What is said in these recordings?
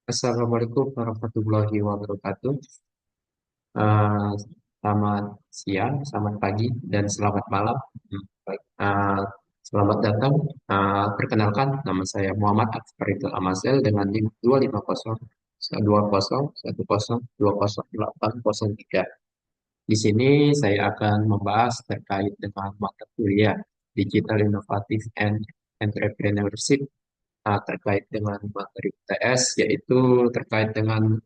Assalamualaikum warahmatullahi wabarakatuh. Eh, Selamat siang, selamat pagi, dan selamat malam. Baik. Selamat datang. Perkenalkan, nama saya Muhammad Akbarito Amasel dengan NIM 250 120 110 203. Di sini saya akan membahas terkait dengan mata kuliah Digital Innovative and Entrepreneurship, terkait dengan materi UTS, yaitu terkait dengan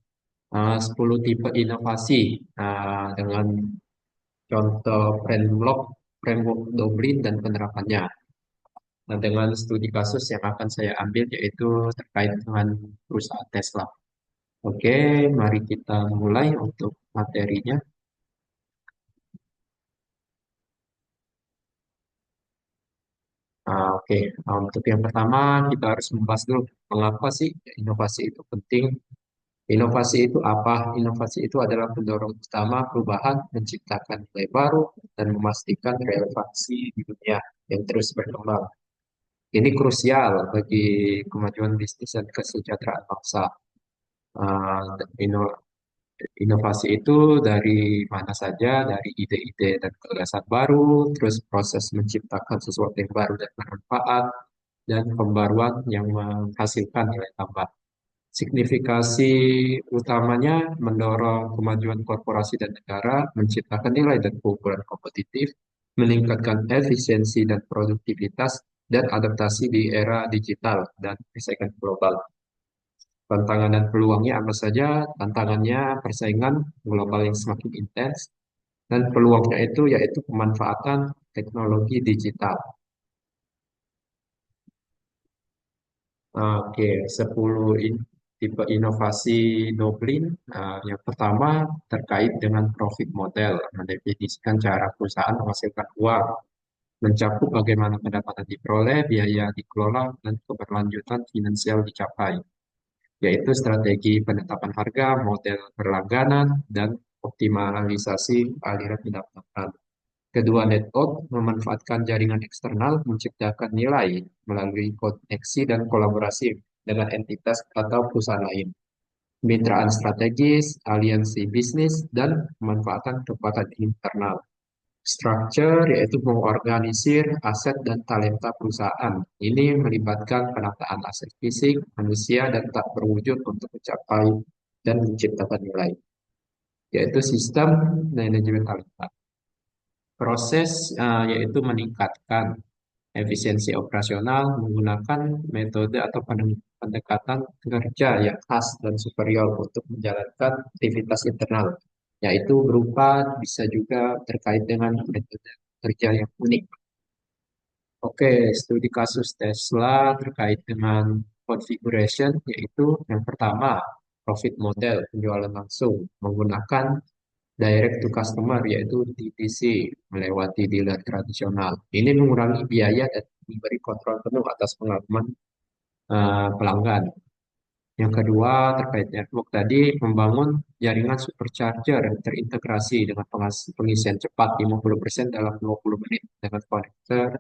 10 tipe inovasi, dengan contoh framework Dublin dan penerapannya. Nah, dengan studi kasus yang akan saya ambil yaitu terkait dengan perusahaan Tesla. Oke, mari kita mulai untuk materinya. Oke, untuk yang pertama kita harus membahas dulu mengapa sih inovasi itu penting. Inovasi itu apa? Inovasi itu adalah pendorong utama perubahan, menciptakan nilai baru, dan memastikan relevansi di dunia yang terus berkembang. Ini krusial bagi kemajuan bisnis dan kesejahteraan bangsa. Dan inovasi itu dari mana saja, dari ide-ide dan gagasan baru, terus proses menciptakan sesuatu yang baru dan bermanfaat, dan pembaruan yang menghasilkan nilai tambah. Signifikasi utamanya mendorong kemajuan korporasi dan negara, menciptakan nilai dan keunggulan kompetitif, meningkatkan efisiensi dan produktivitas, dan adaptasi di era digital dan persaingan global. Tantangan dan peluangnya apa saja? Tantangannya persaingan global yang semakin intens, dan peluangnya itu yaitu pemanfaatan teknologi digital. Oke, 10 tipe inovasi Dublin. Yang pertama terkait dengan profit model, mendefinisikan cara perusahaan menghasilkan uang, mencakup bagaimana pendapatan diperoleh, biaya dikelola, dan keberlanjutan finansial dicapai, yaitu strategi penetapan harga, model berlangganan, dan optimalisasi aliran pendapatan. Kedua, network memanfaatkan jaringan eksternal, menciptakan nilai melalui koneksi dan kolaborasi dengan entitas atau perusahaan lain. Kemitraan strategis, aliansi bisnis, dan pemanfaatan kekuatan internal. Structure yaitu mengorganisir aset dan talenta perusahaan. Ini melibatkan penataan aset fisik, manusia, dan tak berwujud untuk mencapai dan menciptakan nilai, yaitu sistem manajemen talenta. Proses yaitu meningkatkan efisiensi operasional menggunakan metode atau pendekatan kerja yang khas dan superior untuk menjalankan aktivitas internal, yaitu berupa bisa juga terkait dengan metode kerja yang unik. Oke, studi kasus Tesla terkait dengan configuration, yaitu yang pertama, profit model penjualan langsung menggunakan direct to customer, yaitu DTC, melewati dealer tradisional. Ini mengurangi biaya dan memberi kontrol penuh atas pengalaman pelanggan. Yang kedua, terkait network tadi, membangun jaringan supercharger yang terintegrasi dengan pengisian cepat 50% dalam 20 menit dengan konektor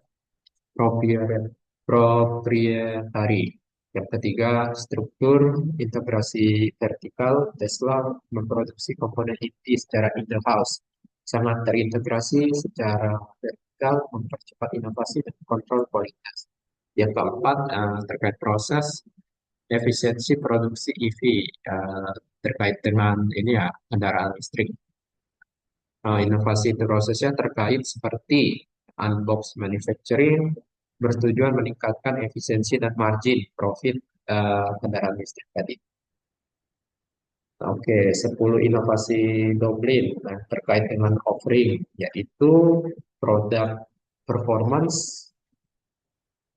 proprietary. Yang ketiga, struktur integrasi vertikal. Tesla memproduksi komponen inti secara in-house, sangat terintegrasi secara vertikal, mempercepat inovasi dan kontrol kualitas. Yang keempat, terkait proses efisiensi produksi EV, terkait dengan ini ya kendaraan listrik. Inovasi prosesnya terkait seperti unbox manufacturing, bertujuan meningkatkan efisiensi dan margin profit kendaraan listrik tadi. Oke, 10 inovasi Dublin terkait dengan offering, yaitu produk performance,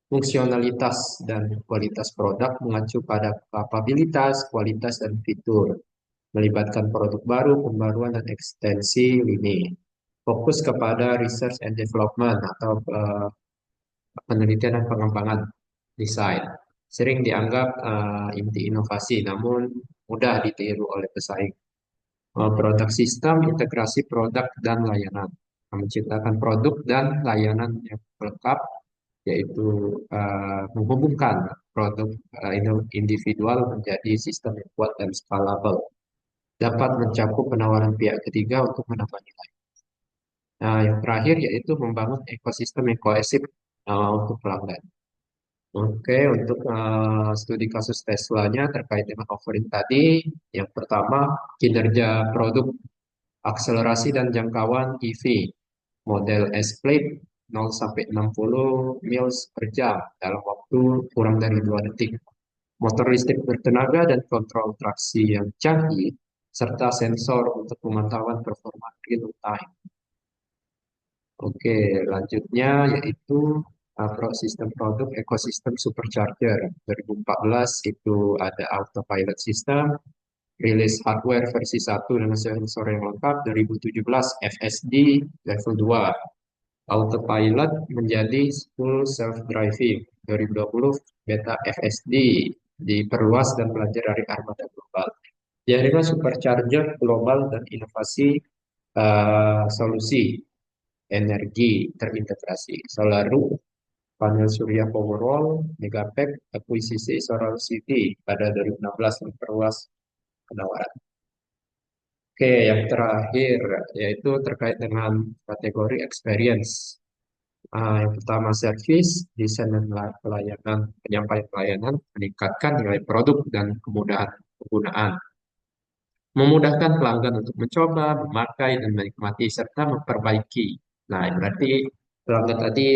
fungsionalitas, dan kualitas produk mengacu pada kapabilitas, kualitas, dan fitur, melibatkan produk baru, pembaruan, dan ekstensi lini. Fokus kepada research and development atau penelitian dan pengembangan desain. Sering dianggap inti inovasi, namun mudah ditiru oleh pesaing. Produk sistem, integrasi produk dan layanan. Menciptakan produk dan layanan yang lengkap, yaitu menghubungkan produk individual menjadi sistem yang kuat dan scalable, dapat mencakup penawaran pihak ketiga untuk menambah nilai. Nah, yang terakhir yaitu membangun ekosistem yang kohesif untuk pelanggan. Oke, untuk studi kasus Tesla-nya terkait dengan offering tadi, yang pertama kinerja produk, akselerasi dan jangkauan EV, model S-Plate 0 sampai 60 miles per jam dalam waktu kurang dari 2 detik. Motor listrik bertenaga dan kontrol traksi yang canggih, serta sensor untuk pemantauan performa real time. Oke, lanjutnya yaitu sistem produk ekosistem supercharger. 2014 itu ada autopilot system, rilis hardware versi 1 dengan sensor yang lengkap. 2017 FSD level 2, autopilot menjadi full self-driving. 2020 beta FSD diperluas dan belajar dari armada global. Jaringan supercharger global dan inovasi solusi energi terintegrasi. Solaru, panel surya Powerwall, Megapack, akuisisi Solar City pada 2016 memperluas penawaran. Oke, yang terakhir yaitu terkait dengan kategori experience. Yang pertama service, desain dan pelayanan, penyampaian pelayanan, meningkatkan nilai produk dan kemudahan penggunaan. Memudahkan pelanggan untuk mencoba, memakai, dan menikmati, serta memperbaiki. Nah, berarti pelanggan tadi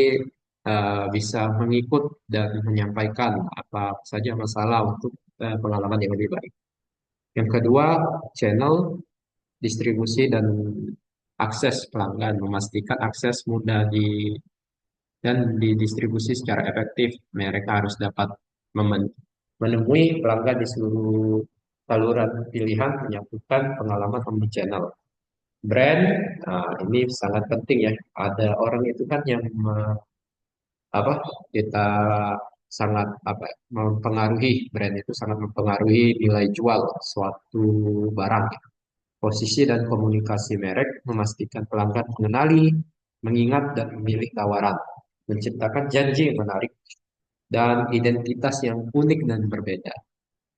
bisa mengikut dan menyampaikan apa saja masalah untuk pengalaman yang lebih baik. Yang kedua, channel distribusi dan akses pelanggan, memastikan akses mudah dan didistribusi secara efektif. Mereka harus dapat menemui pelanggan di seluruh saluran pilihan, menyatukan pengalaman omnichannel. Brand, ini sangat penting ya. Ada orang itu kan yang apa kita sangat mempengaruhi brand itu sangat mempengaruhi nilai jual suatu barang. Posisi dan komunikasi merek memastikan pelanggan mengenali, mengingat dan memilih tawaran, menciptakan janji yang menarik dan identitas yang unik dan berbeda.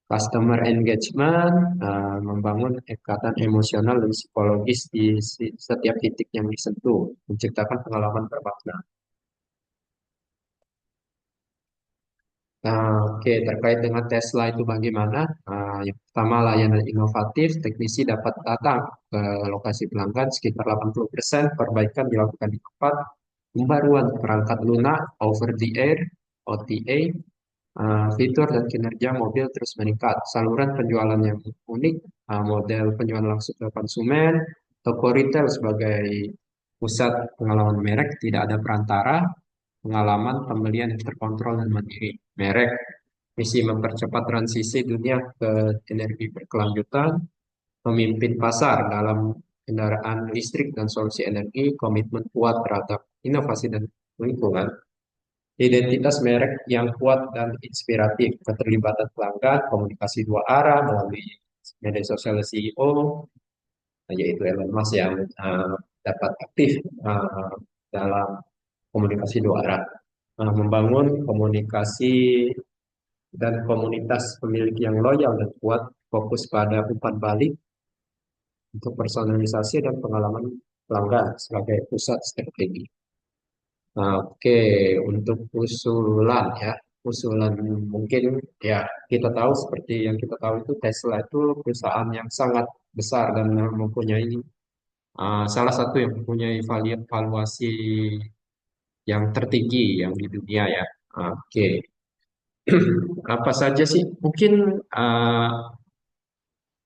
Customer engagement, membangun ikatan emosional dan psikologis di setiap titik yang disentuh, menciptakan pengalaman bermakna. Nah, oke, terkait dengan Tesla itu bagaimana? Yang pertama, layanan inovatif, teknisi dapat datang ke lokasi pelanggan sekitar 80%, perbaikan dilakukan di tempat, pembaruan perangkat lunak, over the air, OTA, fitur dan kinerja mobil terus meningkat, saluran penjualan yang unik, model penjualan langsung ke konsumen, toko retail sebagai pusat pengalaman merek, tidak ada perantara, pengalaman pembelian yang terkontrol dan mandiri. Merek, misi mempercepat transisi dunia ke energi berkelanjutan, memimpin pasar dalam kendaraan listrik dan solusi energi, komitmen kuat terhadap inovasi dan lingkungan, identitas merek yang kuat dan inspiratif, keterlibatan pelanggan, komunikasi dua arah melalui media sosial CEO, yaitu Elon Musk yang dapat aktif dalam komunikasi dua arah. Membangun komunikasi dan komunitas pemilik yang loyal dan kuat, fokus pada umpan balik untuk personalisasi dan pengalaman pelanggan sebagai pusat strategi. Nah, oke, untuk usulan ya, usulan mungkin ya kita tahu seperti yang kita tahu itu Tesla itu perusahaan yang sangat besar dan mempunyai salah satu yang mempunyai valuasi yang tertinggi yang di dunia ya. Oke, apa saja sih? Mungkin uh,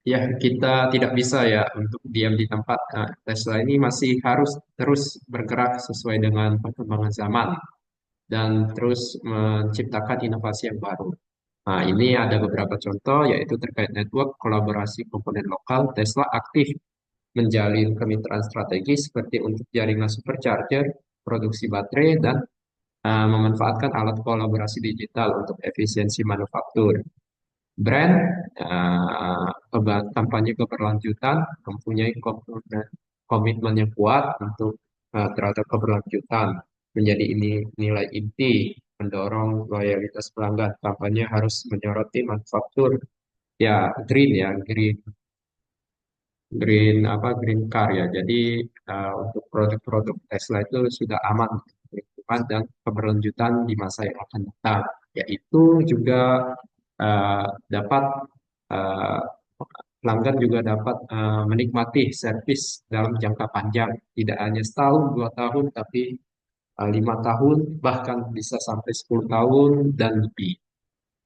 ya kita tidak bisa ya untuk diam di tempat. Tesla ini masih harus terus bergerak sesuai dengan perkembangan zaman dan terus menciptakan inovasi yang baru. Nah, ini ada beberapa contoh yaitu terkait network kolaborasi komponen lokal. Tesla aktif menjalin kemitraan strategis seperti untuk jaringan supercharger, produksi baterai, dan memanfaatkan alat kolaborasi digital untuk efisiensi manufaktur. Brand, kampanye keberlanjutan, mempunyai komitmen yang kuat untuk terhadap keberlanjutan menjadi ini nilai inti mendorong loyalitas pelanggan. Kampanye harus menyoroti manufaktur ya green ya, green green apa green car ya. Jadi untuk produk-produk Tesla itu sudah aman untuk lingkungan dan keberlanjutan di masa yang akan datang. Yaitu juga eh, dapat eh, pelanggan juga dapat menikmati servis dalam jangka panjang, tidak hanya setahun, 2 tahun, tapi 5 tahun, bahkan bisa sampai 10 tahun dan lebih.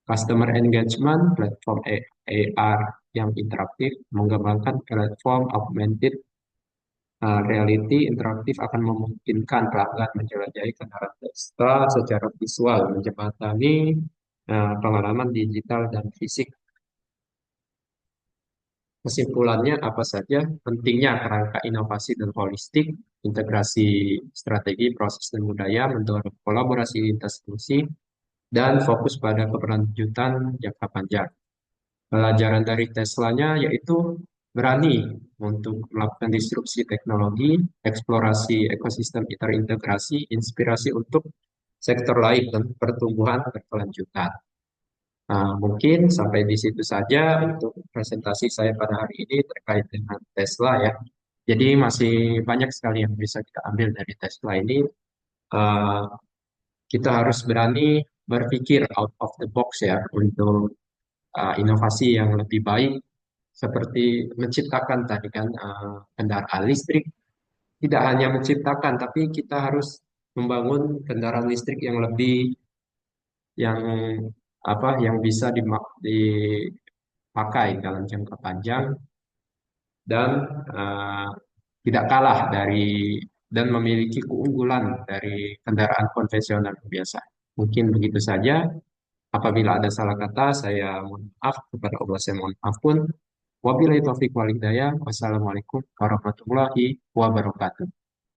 Customer engagement, platform AR yang interaktif, mengembangkan platform augmented reality interaktif akan memungkinkan pelanggan menjelajahi kendaraan Tesla secara visual, menjembatani pengalaman digital dan fisik. Kesimpulannya apa saja? Pentingnya kerangka inovasi dan holistik, integrasi strategi, proses dan budaya, mendorong kolaborasi lintas fungsi, dan fokus pada keberlanjutan jangka panjang. Pelajaran dari Teslanya yaitu berani untuk melakukan disrupsi teknologi, eksplorasi ekosistem terintegrasi, inspirasi untuk sektor lain dan pertumbuhan berkelanjutan. Mungkin sampai di situ saja untuk presentasi saya pada hari ini terkait dengan Tesla ya. Jadi masih banyak sekali yang bisa kita ambil dari Tesla ini. Uh, Kita harus berani berpikir out of the box ya untuk inovasi yang lebih baik seperti menciptakan tadi kan kendaraan listrik. Tidak hanya menciptakan, tapi kita harus membangun kendaraan listrik yang lebih yang yang bisa dipakai dalam jangka panjang dan eh, tidak kalah dan memiliki keunggulan dari kendaraan konvensional biasa. Mungkin begitu saja. Apabila ada salah kata, saya mohon maaf kepada Allah, saya mohon maaf pun. Wabillahi taufiq wal hidayah. Wassalamualaikum warahmatullahi wabarakatuh.